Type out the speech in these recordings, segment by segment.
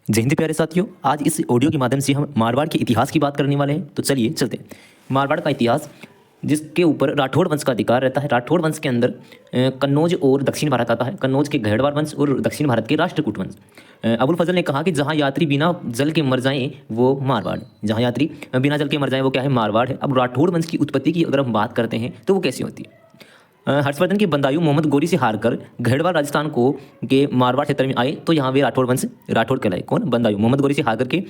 जय हिंद प्यारे साथियों। आज इस ऑडियो के माध्यम से हम मारवाड़ के इतिहास की बात करने वाले हैं। तो चलिए चलते हैं। मारवाड़ का इतिहास, जिसके ऊपर राठौड़ वंश का अधिकार रहता है। राठौड़ वंश के अंदर कन्नौज और दक्षिण भारत आता है। कन्नौज के घेड़वार वंश और दक्षिण भारत के राष्ट्रकूट वंश। अबुल फजल ने कहा कि जहाँ यात्री बिना जल के मर जाएं वो मारवाड़, जहाँ यात्री बिना जल के मर जाएं वो क्या है, मारवाड़ है। अब राठौड़ वंश की उत्पत्ति की अगर हम बात करते हैं तो वो कैसी होती है। हर्षवर्धन के बंदायु मोहम्मद गोरी से हारकर घेड़वार राजस्थान को के मारवाड़ क्षेत्र में आए तो यहाँ वे राठौड़ वंश राठौड़ कहलाए। कौन? बंदायु मोहम्मद गोरी से हार करके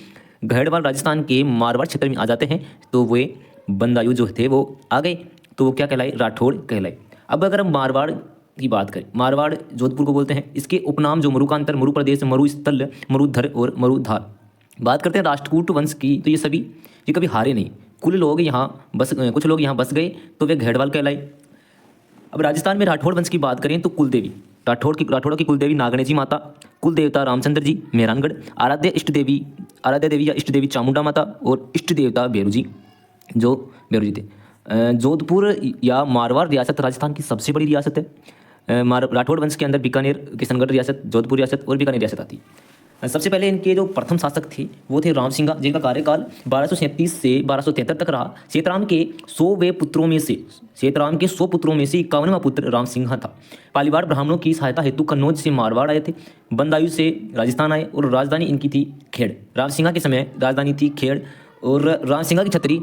घेड़वार राजस्थान के मारवाड़ क्षेत्र में आ जाते हैं तो वे बंदायु जो थे वो आ गए तो वो क्या कहलाए, राठौड़ कहलाए। अब अगर हम मारवाड़ की बात करें, मारवाड़ जोधपुर को बोलते हैं। इसके उपनाम जो मरुकांतर, मरु प्रदेश, मरुस्थल, मरुधर और मरुधार। बात करते हैं राष्ट्रकूट वंश की, तो ये कभी हारे नहीं। कुछ लोग यहाँ बस गए तो वे घेड़वाल कहलाए। अब राजस्थान में राठौड़ वंश की बात करें तो कुलदेवी, राठौड़ों की कुलदेवी नागणेजी माता, कुल देवता रामचंद्र जी मेहरानगढ़, आराध्य देवी या इष्ट देवी चामुंडा माता और इष्ट देवता बेरू जी, जो बेरू जी थे। जोधपुर या मारवाड़ रियासत राजस्थान की सबसे बड़ी रियासत है। राठौड़ वंश के अंदर बीकानेर, किशनगढ़ रियासत, जोधपुर रियासत और बीकानेर रियासत आती है। सबसे पहले इनके जो प्रथम शासक थे वो थे राम सिंह, जिनका कार्यकाल 1237 से 1273 तक रहा। सेतराम के 100 पुत्रों में से 51वां पुत्र राम सिंह था। पालीवाड़ ब्राह्मणों की सहायता हेतु कन्नौज से मारवाड़ आए थे। बंदायु से राजस्थान आए और राजधानी इनकी थी खेड़। राम सिंह के समय राजधानी थी खेड़ और राम सिंह की छतरी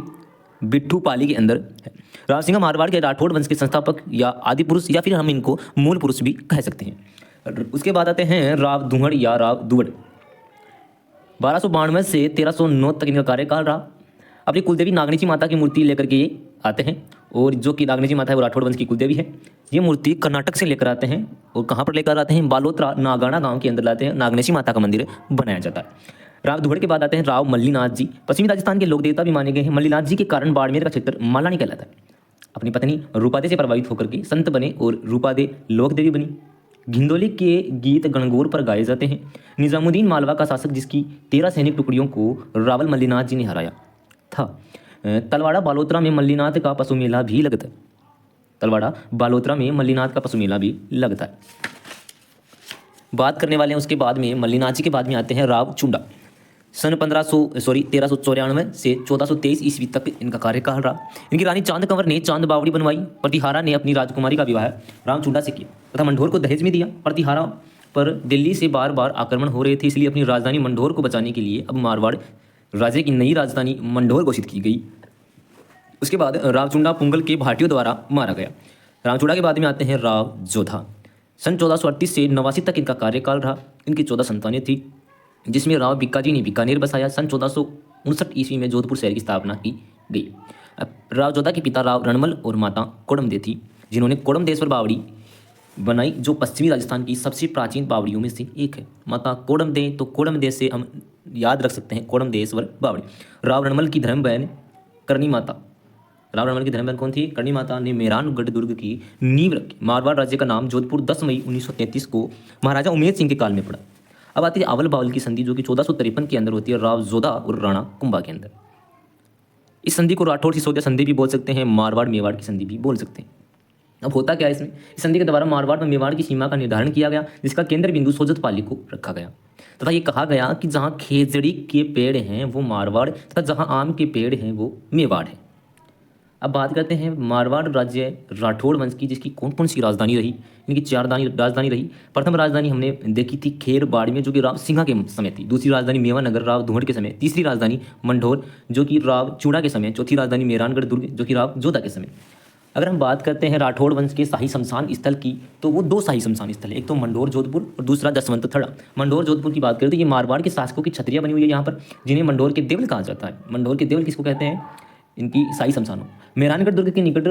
बिट्ठू पाली के अंदर है। राम सिंह मारवाड़ के राठौड़ वंश के संस्थापक या आदि पुरुष या फिर हम इनको मूल पुरुष भी कह सकते हैं। उसके बाद आते हैं राव धुहड़ या राव दुवड़। 1292 से 1309 तक इनका कार्यकाल रहा। अपनी कुलदेवी नागणेजी माता की मूर्ति लेकर के ये आते हैं और जो कि नागणेजी माता है वो राठौड़ वंश की कुलदेवी है। ये मूर्ति कर्नाटक से लेकर आते हैं और कहाँ पर लेकर आते हैं, बालोतरा नागाना गांव के अंदर लाते हैं। नागणेशी माता का मंदिर बनाया जाता है। राव धुहड़ के बाद आते हैं राव मल्लीनाथ जी। पश्चिमी राजस्थान के लोक देवता भी माने गए हैं। मल्लीनाथ जी के कारण बाड़मेर का क्षेत्र मालानी कहलाता है। अपनी पत्नी रूपादे से प्रभावित होकर के संत बने और रूपादे लोक देवी बनी। घिंदोली के गीत गणगौर पर गाए जाते हैं। निजामुद्दीन मालवा का शासक, जिसकी 13 सैनिक टुकड़ियों को रावल मल्लीनाथ जी ने हराया था। तलवाड़ा बालोतरा में मल्लीनाथ का पशु मेला भी लगता है। बात करने वाले हैं उसके बाद में, मल्लीनाथ जी के बाद में आते हैं राव चुंडा। सन 1394 से 1423 ईस्वी तक इनका कार्यकाल रहा। इनकी रानी चांद कंवर ने चांद बावड़ी बनवाई। प्रतिहारा ने अपनी राजकुमारी का विवाह राम चुंडा से किया तथा मंढोर को दहेज में दिया। प्रतिहारा पर दिल्ली से बार बार आक्रमण हो रहे थे, इसलिए अपनी राजधानी मंढोर को बचाने के लिए अब मारवाड़ राज्य की नई राजधानी मंढोर घोषित की गई। उसके बाद रावचुंडा पुंगल के भाटियों द्वारा मारा गया। रावचुंडा के बाद में आते हैं राव जोधा। सन 1438 से 89 तक इनका कार्यकाल रहा। इनकी 14 संतानें थी, जिसमें राव बिक्काजी ने बीकानेर बसाया। सन 1459 ईस्वी में जोधपुर शहर की स्थापना की गई। राव जोधा के पिता राव रणमल और माता कोडमदे थी, जिन्होंने कोडमदेश्वर बावड़ी बनाई, जो पश्चिमी राजस्थान की सबसे प्राचीन बावड़ियों में से एक है। माता कोडमदे, तो कोडमदे से हम याद रख सकते हैं कोडमदेश्वर बावड़ी। राव रणमल की धर्म बहन कौन थी? करणी माता ने मेहरानगढ़ दुर्ग की नींव रखी। मारवाड़ राज्य का नाम जोधपुर 10 मई 1933 को महाराजा उमेद सिंह के काल में पड़ा। अब आती है अवल बावल की संधि, जो कि 1453 के अंदर होती है, राव जोधा और राणा कुंभा के अंदर। इस संधि को राठौड़ सिसोदिया संधि भी बोल सकते हैं, मारवाड़ मेवाड़ की संधि भी बोल सकते हैं। अब होता क्या है इसमें, इस संधि के द्वारा मारवाड़ व मेवाड़ की सीमा का निर्धारण किया गया, जिसका केंद्र बिंदु सोजत पाली को रखा गया तथा ये कहा गया कि जहाँ खेजड़ी के पेड़ हैं वो मारवाड़ तथा जहाँ आम के पेड़ हैं वो मेवाड़ है। अब बात करते हैं मारवाड़ राज्य राठौड़ वंश की, जिसकी कौन कौन सी राजधानी रही। इनकी 4 राजधानी रही। प्रथम राजधानी हमने देखी थी खेर बाड़मेर, जो कि राव सिंह के समय थी। दूसरी राजधानी मेवानगर, राव धुहड़ के समय। तीसरी राजधानी मंढोर, जो कि राव चूड़ा के समय। चौथी राजधानी मेहरानगढ़ दुर्ग, जो कि राव जोधा के समय। अगर हम बात करते हैं राठौड़ वंश के शाही शमशान स्थल की, तो वो 2 शाही शमशान स्थल है। एक तो मंढोर जोधपुर और दूसरा जसवंत थड़ा। मंढोर जोधपुर की बात करें तो ये मारवाड़ के शासकों की छतरियाँ बनी हुई है यहाँ पर, जिन्हें मंढोर के देवल कहा जाता है। मंढोर के देवल किसको कहते हैं? इनकी शाही शमशानों। मेहरानगढ़ दुर्ग के निकट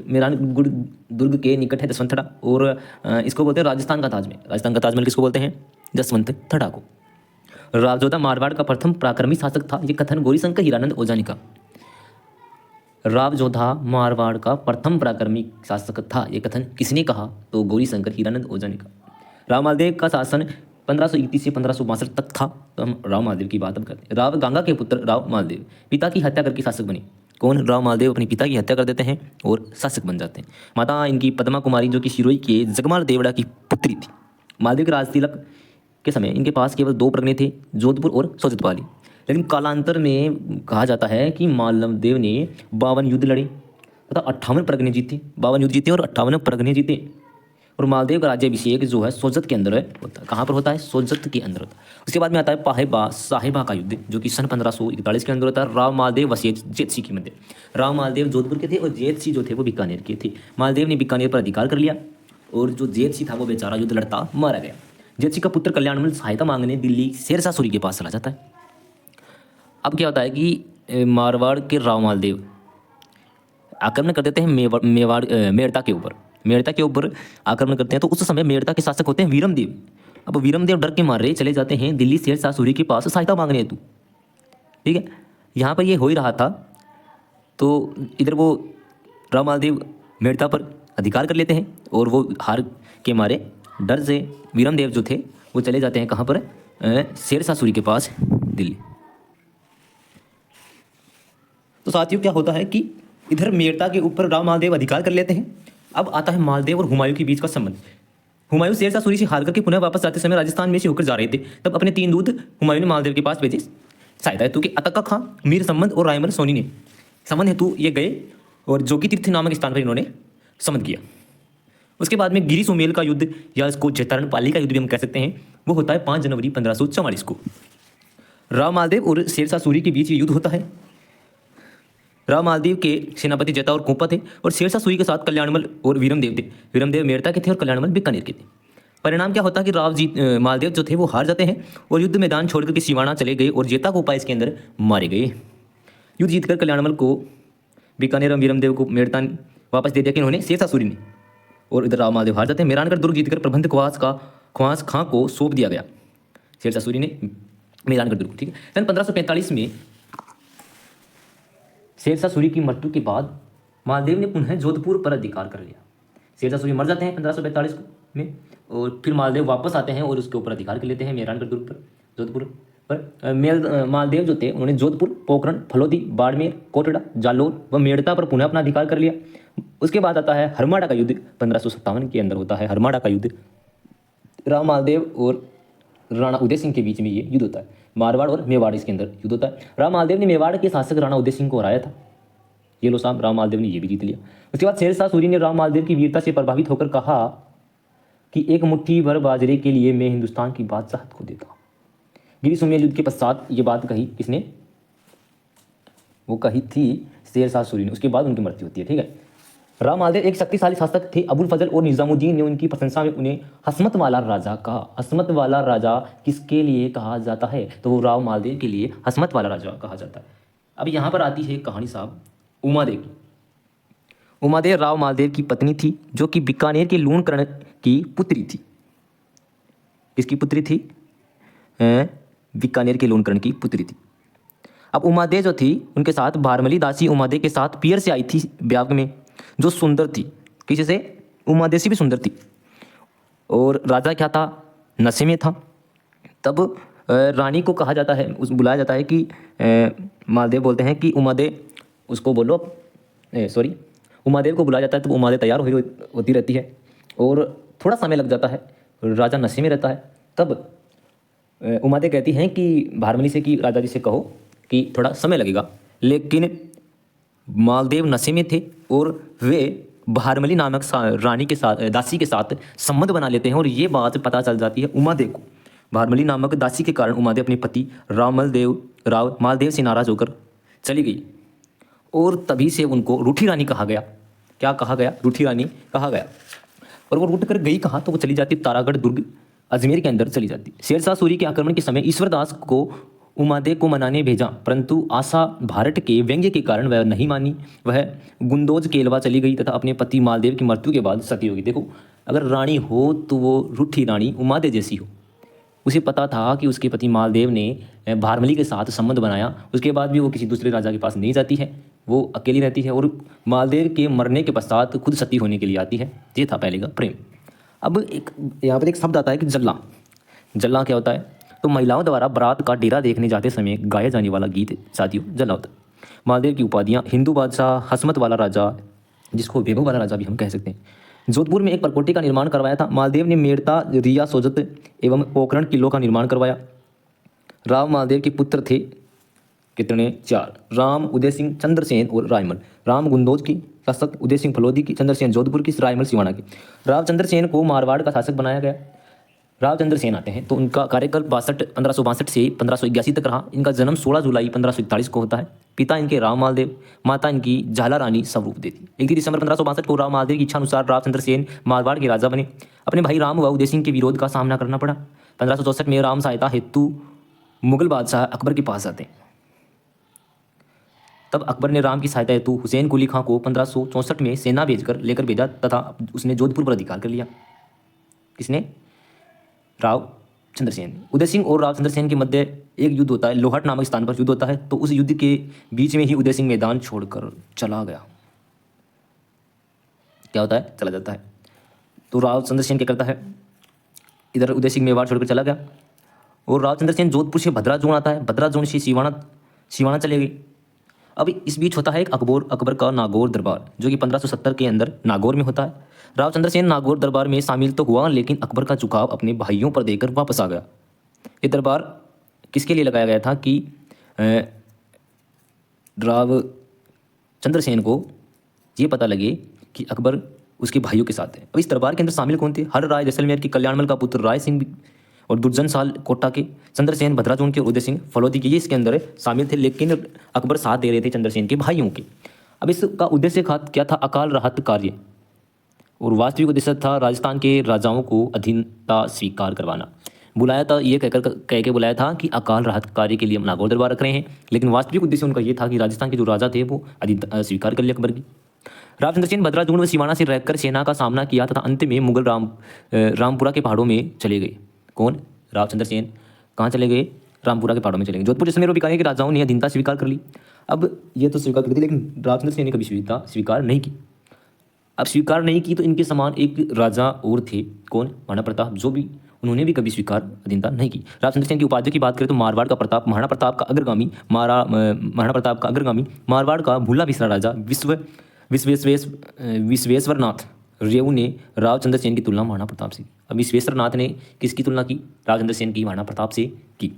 मेहरानगढ़ दुर्ग के निकट है जसवंत थड़ा, और इसको बोलते हैं राजस्थान का ताजमहल। राजस्थान का ताजमहल किसको बोलते हैं? जसवंत थड़ा को। रावजोधा मारवाड़ का प्रथम पराक्रमी शासक था। ये कथन गौरीशंकर हीरानंद ओझानी का। रावजोधा मारवाड़ का प्रथम पराक्रमी शासक था, ये कथन किसने कहा? तो गौरीशंकर हीरानंद ओझानी का। राव मालदेव का शासन 1531 से 1562 तक था। तो हम राव मालदेव की बात अब करते हैं। राव गंगा के पुत्र राव मालदेव पिता की हत्या करके शासक बने। कौन? राव मालदेव अपनी पिता की हत्या कर देते हैं और शासक बन जाते हैं। माता इनकी पद्मा कुमारी, जो कि शिरोई के जगमाल देवड़ा की पुत्री थी। मालदेव के राजतिलक के समय इनके पास केवल 2 प्रगने थे, जोधपुर और सोजतवाली। लेकिन कालांतर में कहा जाता है कि मालदेव ने 52 युद्ध लड़े तथा 58 प्रगने जीते, 52 युद्ध जीते और 58 प्रगने जीते। और मालदेव का राज्याभिषेक जो है सोजत के अंदर होता है। कहाँ पर होता है? सोजत के अंदर होता है। उसके बाद में आता है पाहेबा साहेबा का युद्ध, जो कि सन 1541 के अंदर होता है। राव मालदेव व जेतसी के मध्य। राव मालदेव जोधपुर के थे और जेतसी जो थे वो बीकानेर के थे। मालदेव ने बीकानेर पर अधिकार कर लिया और जो जेतसी था वो बेचारा युद्ध लड़ता मारा गया। जेतसी का पुत्र कल्याणमल सहायता मांगने दिल्ली शेरशाह सूरी के पास चला जाता है। अब क्या होता है कि मारवाड़ के राव मालदेव आक्रमण कर देते हैं मेड़ता के ऊपर आक्रमण करते हैं। तो उस समय मेड़ता के शासक होते हैं वीरमदेव। अब वीरमदेव डर के मारे चले जाते हैं दिल्ली शेरशाह सूरी के पास सहायता मांगने हेतु। ठीक है, यहाँ पर ये हो ही रहा था। तो इधर वो राव मालदेव मेड़ता पर अधिकार कर लेते हैं और वो हार के मारे डर से वीरमदेव जो थे वो चले जाते हैं कहाँ पर? शेरशाह सूरी के पास, दिल्ली। तो साथियों क्या होता है कि इधर मेड़ता के ऊपर राव मालदेव अधिकार कर लेते हैं। अब आता है मालदेव और हुमायूं के बीच का संबंध। हुमायूं शेरशाह सूरी से हार करके पुनः वापस जाते समय राजस्थान में से होकर जा रहे थे। तब अपने 3 दूत हुमायूं ने मालदेव के पास भेजे सहायता हेतु। कि अतक्का खां, मीर संबंध और रायमल सोनी ने संबंध हेतु ये गए और जोगी तीर्थ नामक स्थान पर इन्होंने संबंध किया। उसके बाद में गिरी सुमेल का युद्ध या इसको जैतारण पाली का युद्ध भी हम कह सकते हैं, वो होता है 5 जनवरी 1544 को। राव मालदेव और शेरशाह सूरी के बीच ये युद्ध होता है। राव मालदेव के सेनापति जैता और कोपा थे और शेरशाह सूरी के साथ कल्याणमल और वीरमदेव थे। वीरमदेव मेड़ता के थे और कल्याणमल बीकानेर के थे। परिणाम क्या होता कि मालदेव जो थे वो हार जाते हैं और युद्ध मैदान छोड़कर के सिवाना चले गए और जेता कोपा इसके अंदर मारे गए। युद्ध जीतकर कल्याणमल को बीकानेर और वीरमदेव को मेड़ता वापस दे दिया कि इन्होंने शेरशाह सूरी ने। और इधर राव मालदेव हार जाते हैं। मेहरानगढ़ दुर्ग जीतकर प्रबंध ख्वास खां को सौंप दिया गया। शेरशाह सूरी ने मेहरानगढ़ दुर्ग। ठीक है, सन 1545 में शेरशाह सूरी की मृत्यु के बाद मालदेव ने पुनः जोधपुर पर अधिकार कर लिया। शेरशाह सूरी मर जाते हैं 1545 में और फिर मालदेव वापस आते हैं और उसके ऊपर अधिकार कर लेते हैं मेहरानगढ़ दुर्ग पर, जोधपुर पर। मालदेव जो थे उन्होंने जोधपुर, पोखरण, फलोदी, बाड़मेर, कोटड़ा, जालोर व मेड़ता पर पुनः अपना अधिकार कर लिया। उसके बाद आता है हरमाड़ा का युद्ध, 1557 के अंदर होता है हरमाड़ा का युद्ध। राव मालदेव और राणा उदय सिंह के बीच में ये युद्ध होता है। मारवाड़ और मेवाड़ इसके अंदर युद्ध होता है। राव मालदेव ने मेवाड़ के शासक राणा उदय सिंह को हराया था। ये लो साहब, राव मालदेव ने ये भी जीत लिया। उसके बाद शेरशाह सूरी ने राव मालदेव की वीरता से प्रभावित होकर कहा कि एक मुट्ठी भर बाजरे के लिए मैं हिंदुस्तान की बादशाहत को देता हूँ। गिरी सुमेल युद्ध के पश्चात ये बात कही किसने? वो कही थी शेरशाह सूरी ने। उसके बाद उनकी मृत्यु होती है। ठीक है, राव मालदेव एक शक्तिशाली शासक थे। अबुल फजल और निजामुद्दीन ने उनकी प्रशंसा में उन्हें हसमत वाला राजा कहा। हसमत वाला राजा किसके लिए कहा जाता है? तो वो राव मालदेव के लिए हसमत वाला राजा कहा जाता है। अब यहाँ पर आती है कहानी साहब उमादेव की। उमादेव राव मालदेव की पत्नी थी, जो कि बीकानेर के लूणकरण की पुत्री थी। किसकी पुत्री थी? बीकानेर के लूणकरण की पुत्री थी। अब उमादेव जो थी उनके साथ भारमली दासी उमादेव के साथ पियर से आई थी ब्याग में, जो सुंदर थी। किसी से? उमादेव से भी सुंदर थी। और राजा क्या था? नशे में था। तब रानी को कहा जाता है, बुलाया जाता है कि मालदेव बोलते हैं कि उमादेव उसको बोलो, सॉरी उमादेव को बुलाया जाता है। तब उमादेव तैयार होती रहती है और थोड़ा समय लग जाता है। राजा नशे में रहता है। तब उमादेव कहती हैं कि भारमली से कि राजा जी से कहो कि थोड़ा समय लगेगा। लेकिन मालदेव नशे में थे और वे भारमली नामक रानी के साथ, दासी के साथ संबंध बना लेते हैं और ये बात पता चल जाती है उमादेव को। भारमली नामक दासी के कारण उमादेव अपने पति राव मालदेव से नाराज होकर चली गई और तभी से उनको रूठी रानी कहा गया। क्या कहा गया? रूठी रानी कहा गया। और वो रूठ कर गई कहाँ? तो वो चली जाती तारागढ़ दुर्ग अजमेर के अंदर चली जाती। शेरशाह सूरी के आक्रमण के समय ईश्वरदास को उमादेव को मनाने भेजा, परंतु आशा भारत के व्यंग्य के कारण वह नहीं मानी। वह गुंदोज केलवा चली गई तथा अपने पति मालदेव की मृत्यु के बाद सती हो गई। देखो, अगर रानी हो तो वो रूठी रानी उमादेव जैसी हो। उसे पता था कि उसके पति मालदेव ने भारमली के साथ संबंध बनाया, उसके बाद भी वो किसी दूसरे राजा के पास नहीं जाती है, वो अकेली रहती है और मालदेव के मरने के पश्चात खुद सती होने के लिए आती है। ये था पहले का प्रेम। अब एक यहाँ पर एक शब्द आता है कि जल्ला। जल्ला क्या होता है? तो महिलाओं द्वारा बारात का डेरा देखने जाते समय गाया जाने वाला गीत साथियों जल्ला होता है। मालदेव की उपाधियाँ हिंदू बादशाह, हसमत वाला राजा, जिसको वैभव वाला राजा भी हम कह सकते हैं, जोधपुर में एक परकोटे का निर्माण करवाया था। मालदेव ने मेड़ता, रिया, सोजत एवं पोखरण किलों का निर्माण करवाया। राव मालदेव के पुत्र थे कितने? 4। राम, उदय सिंह, चंद्रसेन और रायमल। राम गुंदोज की शासक, उदय सिंह फलोदी की, चंद्रसेन जोधपुर की, रायमल सिवाना की। राव चंद्रसेन को मारवाड़ का शासक बनाया गया। राव चंद्रसेन आते हैं तो उनका कार्यकाल 1562 से 1581 तक रहा। इनका जन्म 16 जुलाई 1541 को होता है। पिता इनके राव मालदेव, माता इनकी झाला रानी स्वरूप देती। 1 दिसंबर 1562 को राव मालदेव की इच्छा अनुसार राव चंद्रसेन मारवाड़ के राजा बने। अपने भाई राम व उदय सिंह के विरोध का सामना करना पड़ा। 1564 में राम सहायता हेतु मुगल बादशाह अकबर के पास जाते हैं। तब अकबर ने राम की सहायता हेतु हुसैन कुली खां को 1564 में सेना लेकर भेजा तथा उसने जोधपुर पर अधिकार कर लिया। किसने? राव चंद्रसेन। उदय सिंह और राव चंद्रसेन के मध्य एक युद्ध होता है, लोहाट नामक स्थान पर युद्ध होता है। तो उस युद्ध के बीच में ही उदय सिंह मैदान छोड़कर चला गया। क्या होता है? चला जाता है। तो राव चंद्रसेन क्या करता है? इधर उदय सिंह मेवाड़ छोड़कर चला गया और राव चंद्रसेन जोधपुर से भद्राजोन आता है। भद्राजोन से सिवाना चले गए। अब इस बीच होता है एक अकबर का नागौर दरबार, जो कि 1570 के अंदर नागौर में होता है। राव चंद्रसेन नागौर दरबार में शामिल तो हुआ, लेकिन अकबर का झुकाव अपने भाइयों पर देकर वापस आ गया। ये दरबार किसके लिए लगाया गया था कि राव चंद्रसेन को ये पता लगे कि अकबर उसके भाइयों के साथ है। अब इस दरबार के अंदर शामिल कौन थे? हर राय जैसलमेर की, कल्याणमल का पुत्र राय सिंह और दुर्जन साल कोटा के, चंद्रसेन भद्राजोन के, उदय सिंह फलोदी के, ये इसके अंदर शामिल थे। लेकिन अकबर साथ दे रहे थे चंद्रसेन के भाइयों के। अब इसका उद्देश्य क्या था? अकाल राहत कार्य, और वास्तविक उद्देश्य था राजस्थान के राजाओं को अधीनता स्वीकार करवाना। बुलाया था, ये कह के बुलाया था कि अकाल राहत कार्य के लिए हम नागौर दरबार रख रहे हैं, लेकिन वास्तविक उद्देश्य उनका ये था कि राजस्थान के जो राजा थे वो अधीनता स्वीकार कर लिया अकबर की। राव चंद्रसेन भद्राजोन व सिवाना से रहकर सेना का सामना किया तथा अंत में मुगल रामपुरा के पहाड़ों में चले गए। कौन? राव चंद्रसेन कहाँ चले गए? रामपुरा के पहाड़ों में चले गए। जोधपुर जैसलमेर और बीकानेर के राजाओं ने अधीनता स्वीकार कर ली। अब ये तो स्वीकार कर दी, लेकिन राव चंद्रसेन ने कभी स्वीकार नहीं की। अब स्वीकार नहीं की तो इनके समान एक राजा और थे। कौन? महाराणा प्रताप, जो भी उन्होंने भी कभी स्वीकार अधीनता नहीं की। राव चंद्रसेन की उपाधियों की बात करें तो मारवाड़ का प्रताप, महाराणा प्रताप का अग्रगामी, मारवाड़ का भूला बिसरा राजा विश्वेश्वरनाथ रेऊ ने राव चंद्रसेन की तुलना महाराणा प्रताप से। अब विश्वेश्वरनाथ ने किसकी तुलना की? राव चंद्रसेन की महाराणा प्रताप से की।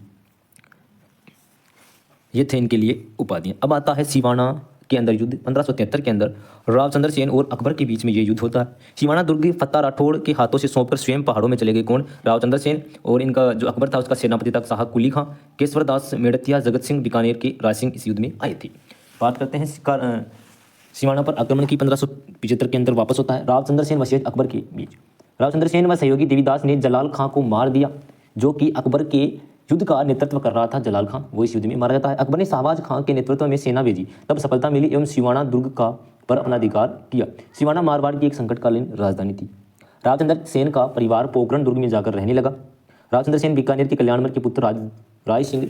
ये थे इनके लिए उपाधियां। अब आता है सिवाना के अंदर युद्ध। 1573 के अंदर राव चंद्रसेन और अकबर के बीच में ये युद्ध होता है। सिवाना दुर्ग फत्ता राठौड़ के हाथों से सौंपकर स्वयं पहाड़ों में चले गए। कौन? राव चंद्रसेन। और इनका जो अकबर था उसका सेनापति था शाह कुली खां। केशवर दास मेड़तिया, जगत सिंह बीकानेर के राज सिंह इस युद्ध में आए थे। बात करते हैं सिवाना पर आक्रमण की 1575 के अंदर वापस होता है। राव चंद्रसेन व शेष अकबर के बीच राव चंद्रसेन व सहयोगी देवीदास ने जलाल खां को मार दिया, जो कि अकबर के युद्ध का नेतृत्व कर रहा था। जलाल खां वो इस युद्ध में मारा जाता है। अकबर ने शाहबाज खां के नेतृत्व में सेना भेजी, तब सफलता मिली एवं सिवाना दुर्ग पर अपना अधिकार किया। सिवाना मारवाड़ की एक संकटकालीन राजधानी थी। राव चंद्रसेन का परिवार पोखरण दुर्ग में जाकर रहने लगा। राव चंद्रसेन बीकानेर के कल्याणमल के पुत्र राय सिंह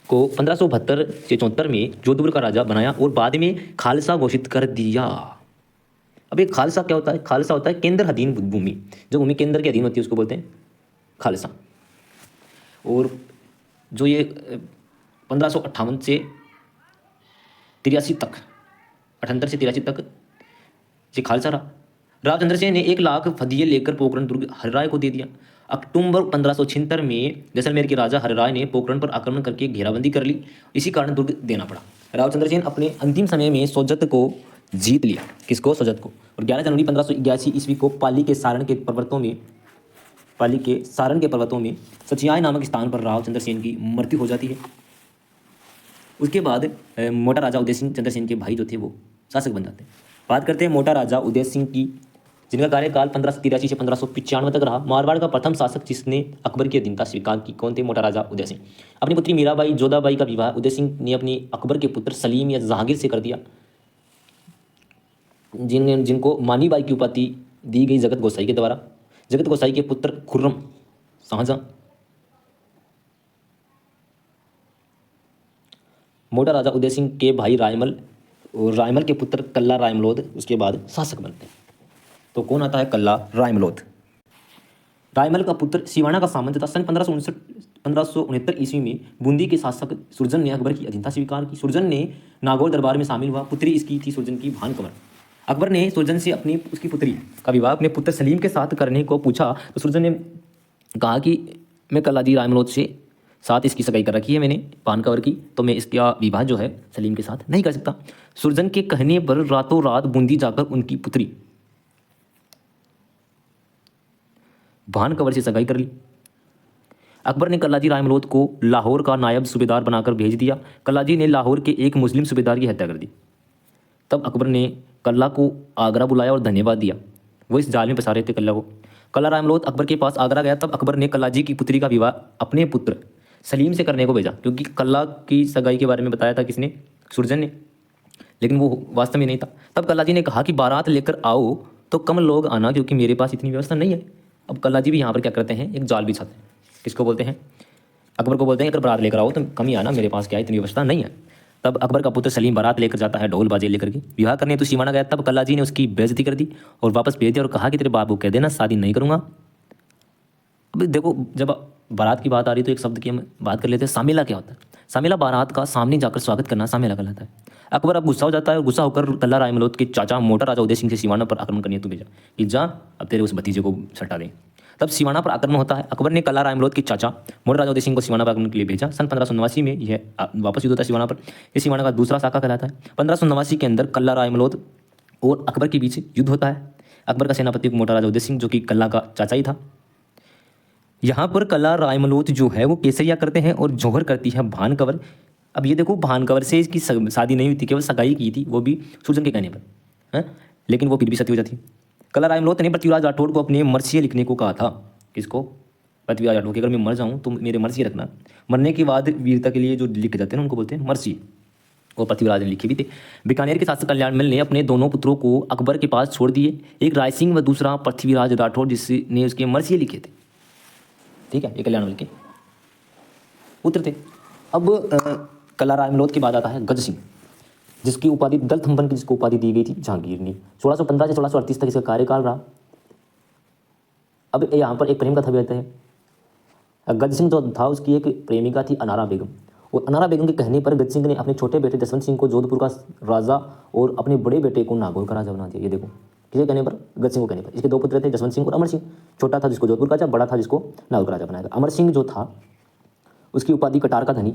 को 1572 से 74 में जोधपुर का राजा बनाया और बाद में खालसा घोषित कर दिया। अब एक खालसा क्या होता है? खालसा होता है केंद्र अधीन भूमि, जो भूमि केंद्र के अधीन होती है उसको बोलते हैं खालसा। और जो ये 1558 से 83 तक, 78 से 83 तक ये खालसा रहा। राव चंद्रसेन ने 1 लाख फदिये लेकर पोखरण दुर्ग हरिराय को दे दिया। अक्टूबर 1576 में जैसलमेर के राजा हरिराय ने पोखरण पर आक्रमण करके घेराबंदी कर ली। इसी कारण दुर्ग देना पड़ा। राव चंद्रसेन अपने अंतिम समय में सोजत को जीत लिया। किसको? सोजत को। और 11 जनवरी 1581 ईस्वी को पाली के सारण के पर्वतों में सचियाय नामक स्थान पर राव चंद्रसेन की मृत्यु हो जाती है। उसके बाद मोटा राजा उदय सिंह चंद्रसेन के भाई जो थे वो शासक बन जाते हैं। बात करते हैं मोटा राजा उदय सिंह की, जिनका कार्यकाल 1583 से 1595 तक रहा। मारवाड़ का प्रथम शासक जिसने अकबर की अधीनता स्वीकार की। कौन थे? मोटा राजा उदय सिंह। अपनी पुत्री मीराबाई जोधाबाई का विवाह उदय सिंह ने अपनी अकबर के पुत्र सलीम या जहांगीर से कर दिया, जिनको मानीबाई की उपाधि दी गई जगत गोसाई के द्वारा। जगत गोसाई के पुत्र खुर्रम शाहजहां मोटा राजा उदय सिंह के भाई रायमल और रायमल के पुत्र कल्ला रायमलोद उसके बाद शासक बनते हैं। तो कौन आता है? कल्ला रायमलोद। रायमल का पुत्र सिवाना का सामंत था। सन 1569 ईस्वी में बूंदी के शासक सुरजन ने अकबर की अधीनता स्वीकार की। सुरजन ने नागौर दरबार में शामिल हुआ। पुत्री इसकी थी सुरजन की भानकमर। अकबर ने सुरजन से अपनी उसकी पुत्री का विवाह अपने पुत्र सलीम के साथ करने को पूछा तो सुरजन ने कहा कि मैं कल्लाजी रायमलोध से साथ इसकी सगाई कर रखी है मैंने भानकवर की, तो मैं इसका विवाह जो है सलीम के साथ नहीं कर सकता। सुरजन के कहने पर रातों रात बूंदी जाकर उनकी पुत्री भानकवर से सगाई कर ली। अकबर ने कल्लाजी रायमलोध को लाहौर का नायब सूबेदार बनाकर भेज दिया। कल्लाजी ने लाहौर के एक मुस्लिम सूबेदार की हत्या कर दी। तब अकबर ने कल्ला को आगरा बुलाया और धन्यवाद दिया। वो इस जाल में फंसा रहे थे कल्ला को। कल्ला रायमलोध अकबर के पास आगरा गया। तब अकबर ने कल्लाजी की पुत्री का विवाह अपने पुत्र सलीम से करने को भेजा, क्योंकि कल्ला की सगाई के बारे में बताया था किसने? सुरजन ने, लेकिन वो वास्तव में नहीं था। तब कल्लाजी ने कहा कि बारात लेकर आओ तो कम लोग आना, क्योंकि मेरे पास इतनी व्यवस्था नहीं है। अब कल्लाजी भी यहाँ पर क्या करते हैं, एक जाल बिछाते हैं। किसको बोलते हैं? अकबर को बोलते हैं अगर बारात लेकर आओ तो कम ही आना, मेरे पास क्या है, इतनी व्यवस्था नहीं है। तब अकबर का पुत्र सलीम बारात लेकर जाता है ढोल बाजे लेकर के। विवाह करने तो सीमाना गया। तब कल्लाजी ने उसकी बेइज्जती कर दी और वापस भेज दिया और कहा कि तेरे बाप को कह देना शादी नहीं करूँगा। अब देखो, जब बारात की बात आ रही तो एक शब्द की हम बात कर लेते हैं, सामेला क्या होता है? सामेला बारात का सामने जाकर स्वागत करना सामेला कहलाता है। अकबर अब गुस्सा हो जाता है और गुस्सा होकर कल्ला रायमलोध के चाचा मोटा राजा उदय सिंह से सीमाना पर आक्रमण करने तो भेजा कि जा अब तेरे उस भतीजे को सटा दें। तब सीमाना पर आक्रमण होता है। अकबर ने कल्ला रायमलोध के चाचा मोटा राजा उदय सिंह को सीमाना पर आक्रमण के लिए भेजा। सन 1589 में यह वापस युद्ध होता है सीमाना पर। ये सीमाना का दूसरा शाखा कहलाता है। 1589 के अंदर कल्ला रायमलोध और अकबर के बीच युद्ध होता है। अकबर का सेनापति मोटा राजा उदय सिंह, जो कि कल्ला का चाचा ही था। यहाँ पर कल्ला रायमलोध जो है वो केसरिया करते हैं और जौहर करती है भानकवर। अब ये देखो, भानकवर से इसकी शादी नहीं हुई थी, केवल सगाई की थी, वो भी सुरजन के कहने पर, है? लेकिन वो फिर भी सती हो जाती। कल्ला रायमलोध ने पृथ्वीराज राठौड़ को अपने मर्सिये लिखने को कहा था। किसको? पृथ्वीराज राठौड़ कि अगर मैं मर जाऊँ तो मेरे मर्सिये रखना। मरने के बाद वीरता के लिए जो लिखे जाते हैं उनको बोलते हैं मर्सिये। वो पृथ्वीराज ने लिखे भी थे। बीकानेर के शासक कल्याणमल ने अपने दोनों पुत्रों को अकबर के पास छोड़ दिए, एक राय सिंह व दूसरा पृथ्वीराज राठौड़, जिसने उसके मर्सिये लिखे थे। ठीक है, ये कल्याणमल के पुत्र थे। अब कल्ला रायमलोध के बाद आता है गज सिंह, जिसकी उपाधि दलथम्बन की जिसको उपाधि दी गई थी जहांगीर ने। 1615 से 1638 तक इसका कार्यकाल रहा। अब यहाँ पर एक प्रेम कथा भी आता है। गज सिंह जो था उसकी एक प्रेमिका थी अनारा बेगम, और अनारा बेगम के कहने पर गज सिंह ने अपने छोटे बेटे जसवंत सिंह को जोधपुर का राजा और अपने बड़े बेटे को नागौर का राजा बना दिया। ये देखो, किसके कहने पर? गज सिंह को कहने पर। इसके दो पुत्र थे, जसवंत सिंह और अमर सिंह। छोटा था जिसको जोधपुर का राजा, बड़ा था जिसको नागौर का राजा बनाया। अमर सिंह जो था उसकी उपाधि कटार का धनी।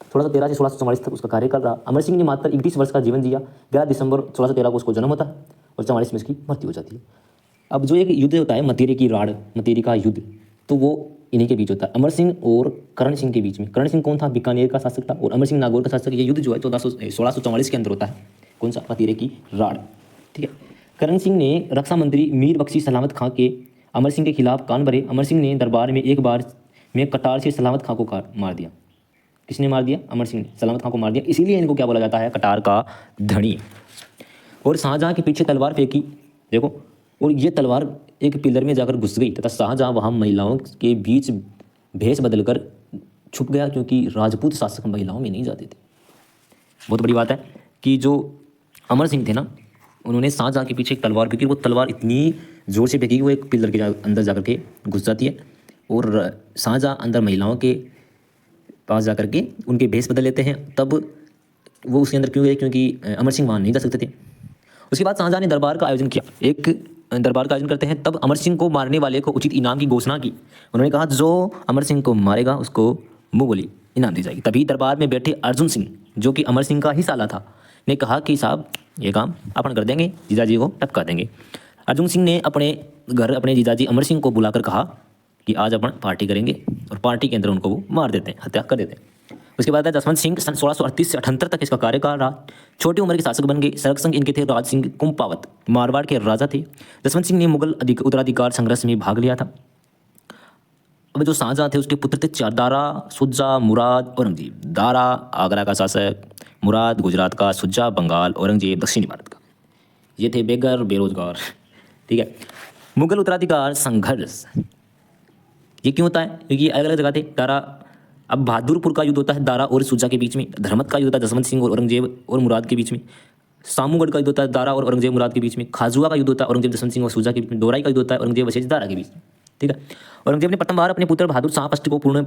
1613 से 1644 तक उसका कार्यकाल रहा। अमर सिंह ने मात्र 21 वर्ष का जीवन जिया। 11 दिसंबर 1613 को उसको जन्म होता है और 44 में इसकी मृत्यु हो जाती है। अब जो एक युद्ध होता है मतेरी की राड़, मतेरी का युद्ध, तो वो इन्हीं के बीच होता है, अमर सिंह और करण सिंह के बीच में। करण सिंह कौन था? बीकानेर का शासक था, और अमर सिंह नागौर का शासक। ये युद्ध जो है 1644 के अंदर होता है। कौन सा? मतेरी की राड़। ठीक है। करण सिंह ने रक्षा मंत्री मीर बख्शी सलामत खां के अमर सिंह के खिलाफ कान भरे। अमर सिंह ने दरबार में एक बार में कटार से सलामत खां को मार दिया। किसने मार दिया? अमर सिंह ने सलामत खां को मार दिया। इसीलिए इनको क्या बोला जाता है? कटार का धनी। और शाहजहां के पीछे तलवार फेंकी, देखो, और ये तलवार एक पिलर में जाकर घुस गई तथा शाहजहां वहाँ महिलाओं के बीच भेष बदलकर छुप गया, क्योंकि राजपूत शासक महिलाओं में नहीं जाते थे। बहुत बड़ी बात है कि जो अमर सिंह थे ना, उन्होंने शाहजहां के पीछे एक तलवार फेंकी। वो तलवार इतनी ज़ोर से फेंकी कि वो एक पिलर के अंदर जाकर के घुस जाती है, और शाहजहां अंदर महिलाओं के पास जाकर के उनके भेष बदल लेते हैं। तब वो उसके अंदर क्यों गए? क्योंकि अमर सिंह वहाँ नहीं जा सकते थे। उसके बाद शाहजहां ने दरबार का आयोजन किया। एक दरबार का आयोजन करते हैं। तब अमर सिंह को मारने वाले को उचित इनाम की घोषणा की। उन्होंने कहा जो अमर सिंह को मारेगा उसको मुँह गोली इनाम दी जाएगी। तभी दरबार में बैठे अर्जुन सिंह, जो कि अमर सिंह का ही साला था, ने कहा कि साहब ये काम अपन कर देंगे, जीजाजी को टपका देंगे। अर्जुन सिंह ने अपने घर अपने जीजाजी अमर सिंह को बुलाकर कहा कि आज अपन पार्टी करेंगे, और पार्टी के अंदर उनको वो मार देते हैं, हत्या कर देते हैं। उसके बाद है जसवंत सिंह। सन 1638 से 78 तक इसका कार्यकाल रहा। छोटी उम्र के शासक बन गए। सरक संग इनके थे राज सिंह कुंपावत, मारवाड़ के राजा थे। जसवंत सिंह ने मुगल उत्तराधिकार संघर्ष में भाग लिया था। अब जो शाहजहां थे उसके पुत्र थे चार, दारा, सुजा, मुराद, औरंगजेब। दारा आगरा का शासक, मुराद गुजरात का, सुजा बंगाल, औरंगजेब दक्षिणी भारत का। ये थे बेघर बेरोजगार। ठीक है। मुगल उत्तराधिकार संघर्ष ये क्यों होता है? क्योंकि अलग अलग जगह थे। दारा, अब बहादुरपुर का युद्ध होता है दारा और सुजा के बीच में। धर्मत का युद्ध होता है जसवंत सिंह और औरंगजेब और मुराद के बीच में। सामूगढ़ का युद्ध होता है दारा और औरंगजेब मुराद के बीच में। खाजुआ का युद्ध होता है औरंगजेब जसवंत सिंह और सुजा के बीच में। दोराई का युद्ध होता है औरंगजेब वशिष्ठ दारा के बीच में। ठीक है। औरंगजेब ने प्रथम बार अपने पुत्र बहादुर शाह फर्स्ट को पूर्ण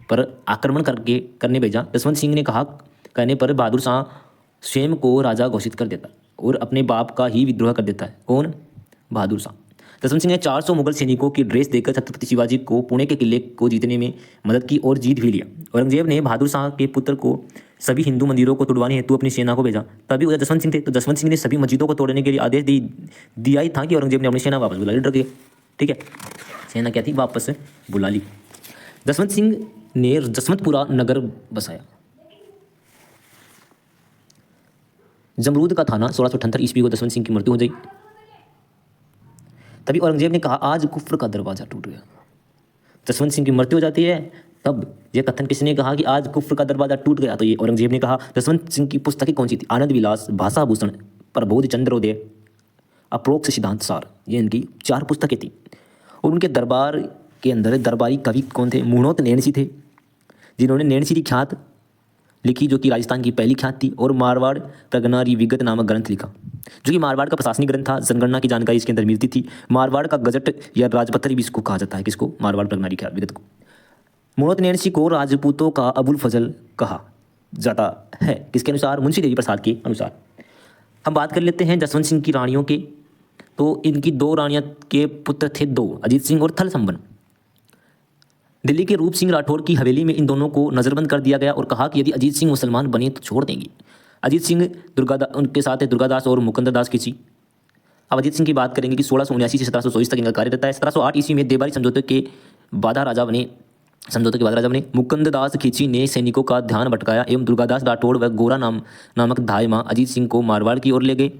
पर आक्रमण करने भेजा। जसवंत सिंह ने कहने पर बहादुर शाह स्वयं को राजा घोषित कर देता। और अपने बाप का ही विद्रोह कर देता है। कौन? बहादुर शाह। जसवंत सिंह ने 400 मुगल सैनिकों की ड्रेस देकर छत्रपति शिवाजी को पुणे के किले को जीतने में मदद की और जीत भी लिया। औरंगजेब ने बहादुर शाह के पुत्र को सभी हिंदू मंदिरों को तुड़वाने हेतु अपनी सेना को भेजा। तभी उधर जसवंत सिंह थे, तो जसवंत सिंह ने सभी मस्जिदों को तोड़ने के लिए आदेश दिया ही था कि औरंगजेब ने अपनी सेना वापस बुला ली, डर गए। ठीक है, सेना क्या थी, वापस बुला ली। जसवंत सिंह ने जसवंतपुरा नगर बसाया। जमरूद का थाना 1678 ईस्वी को जसवंत सिंह की मृत्यु हो गई। तभी औरंगजेब ने कहा आज कुफ्र का दरवाजा टूट गया। जसवंत सिंह की मृत्यु हो जाती है, तब यह कथन किसने कहा कि आज कुफ्र का दरवाजा टूट गया? तो ये औरंगजेब ने कहा। जसवंत सिंह की पुस्तकें कौन सी थी? आनंद विलास, भाषा भूषण, प्रबोध चंद्रोदय, अप्रोक्ष सिद्धांत सार, ये इनकी 4 पुस्तकें थी। और उनके दरबार के अंदर दरबारी कवि कौन थे? मुणोत नैणसी थे, जिन्होंने नैणसी की ख्यात लिखी, जो कि राजस्थान की पहली ख्यात थी, और मारवाड़ प्रगनारी विगत नामक ग्रंथ लिखा, जो कि मारवाड़ का प्रशासनिक ग्रंथ था। जनगणना की जानकारी इसके अंदर मिलती थी। मारवाड़ का गजट या राजपत्र भी इसको कहा जाता है। किसको? मारवाड़ प्रगनारी ख्यात विगत को। मुणोत नैणसी को राजपूतों का अबुल फजल कहा जाता है। किसके अनुसार? मुंशी देवी प्रसाद के अनुसार। हम बात कर लेते हैं जसवंत सिंह की रानियों के। तो इनकी 2 रानियां के पुत्र थे, 2, अजीत सिंह और थल संबन। दिल्ली के रूप सिंह राठौर की हवेली में इन दोनों को नज़रबंद कर दिया गया और कहा कि यदि अजीत सिंह मुसलमान बने तो छोड़ देंगे। अजीत सिंह उनके साथ है दुर्गादास और मुकुंददास खींची। अब अजीत सिंह की बात करेंगे कि 1679 से 1724 तक इनका कार्य रहता है। 1708 ईस्वी में देबारी समझौते के बाद राजा बने मुकुंददास खींची ने सैनिकों का ध्यान भटकाया एवं दुर्गादास राठौड़ व गोरा नामक धाय माँ अजीत सिंह को मारवाड़ की ओर ले गए।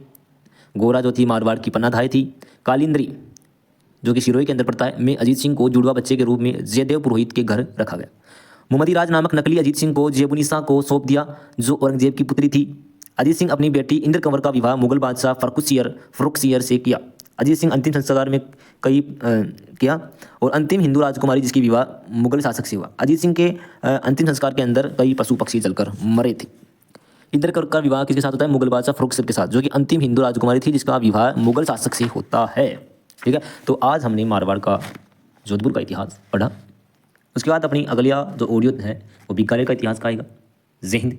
गोरा जो थी मारवाड़ की पन्ना धाय थी। कालिंद्री जो कि सिरोही के अंदर पड़ता है में अजीत सिंह को जुड़वा बच्चे के रूप में जयदेव पुरोहित के घर रखा गया। मुहम्मदी राज नामक नकली अजीत सिंह को जेबुनिसा को सौंप दिया, जो औरंगजेब की पुत्री थी। अजीत सिंह अपनी बेटी इंद्र कंवर का विवाह मुगल बादशाह फर्रुखसियर से किया। अजीत सिंह अंतिम संस्कार में किया और अंतिम हिंदू राजकुमारी जिसकी विवाह मुगल शासक से हुआ। अजीत सिंह के अंतिम संस्कार के अंदर कई पशु पक्षी जलकर मरे थे। इंद्र कंवर का विवाह किसके साथ होता है? मुगल बादशाह फर्रुखसियर के साथ, जो कि अंतिम हिंदू राजकुमारी थी जिसका विवाह मुगल शासक से होता है। ठीक है, तो आज हमने मारवाड़ का, जोधपुर का इतिहास पढ़ा। उसके बाद अपनी अगला जो ऑडियो है वो बीकानेर का इतिहास का आएगा। जय हिंद।